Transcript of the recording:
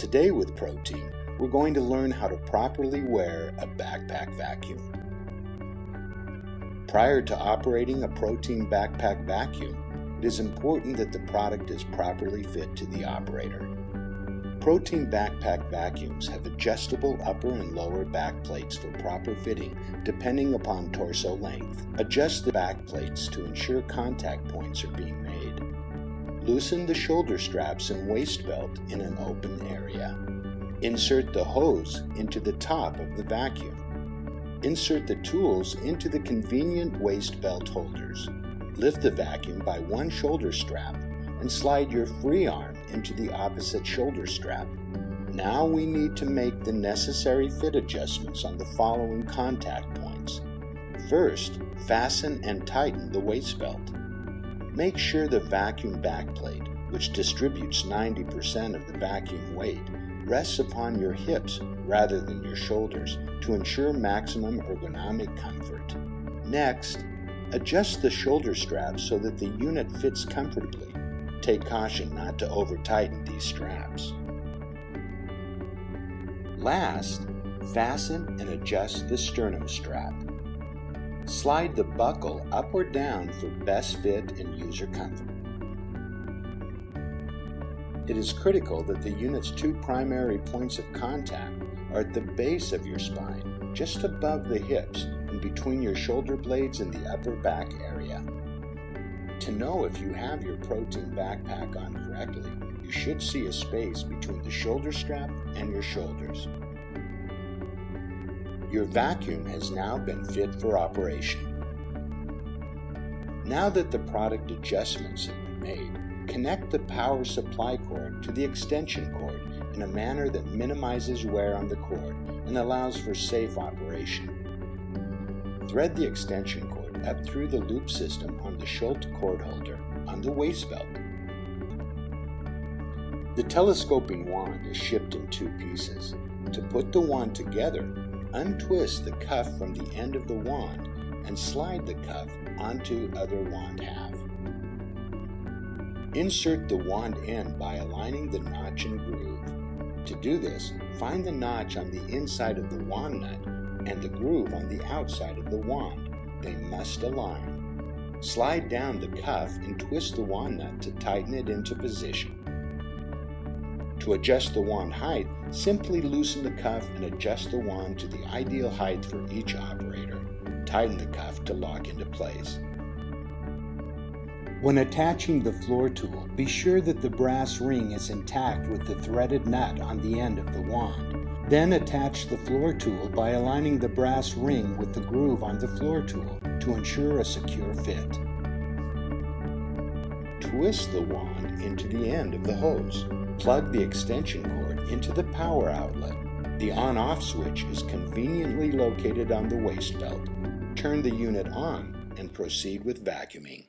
Today with ProTeam, we're going to learn how to properly wear a backpack vacuum. Prior to operating a ProTeam backpack vacuum, it is important that the product is properly fit to the operator. ProTeam backpack vacuums have adjustable upper and lower back plates for proper fitting depending upon torso length. Adjust the back plates to ensure contact points are being made. Loosen the shoulder straps and waist belt in an open area. Insert the hose into the top of the vacuum. Insert the tools into the convenient waist belt holders. Lift the vacuum by one shoulder strap and slide your free arm into the opposite shoulder strap. Now we need to make the necessary fit adjustments on the following contact points. First, fasten and tighten the waist belt. Make sure the vacuum backplate, which distributes 90% of the vacuum weight, rests upon your hips rather than your shoulders to ensure maximum ergonomic comfort. Next, adjust the shoulder straps so that the unit fits comfortably. Take caution not to over-tighten these straps. Last, fasten and adjust the sternum strap. Slide the buckle up or down for best fit and user comfort. It is critical that the unit's two primary points of contact are at the base of your spine, just above the hips and between your shoulder blades and the upper back area. To know if you have your ProTeam backpack on correctly, you should see a space between the shoulder strap and your shoulders. Your vacuum has now been fit for operation. Now that the product adjustments have been made, connect the power supply cord to the extension cord in a manner that minimizes wear on the cord and allows for safe operation. Thread the extension cord up through the loop system on the Schultz cord holder on the waist belt. The telescoping wand is shipped in two pieces. To put the wand together, untwist the cuff from the end of the wand and slide the cuff onto other wand half. Insert the wand end by aligning the notch and groove. To do this, find the notch on the inside of the wand nut and the groove on the outside of the wand. They must align. Slide down the cuff and twist the wand nut to tighten it into position. To adjust the wand height, simply loosen the cuff and adjust the wand to the ideal height for each operator. Tighten the cuff to lock into place. When attaching the floor tool, be sure that the brass ring is intact with the threaded nut on the end of the wand. Then attach the floor tool by aligning the brass ring with the groove on the floor tool to ensure a secure fit. Twist the wand into the end of the hose. Plug the extension cord into the power outlet. The on-off switch is conveniently located on the waist belt. Turn the unit on and proceed with vacuuming.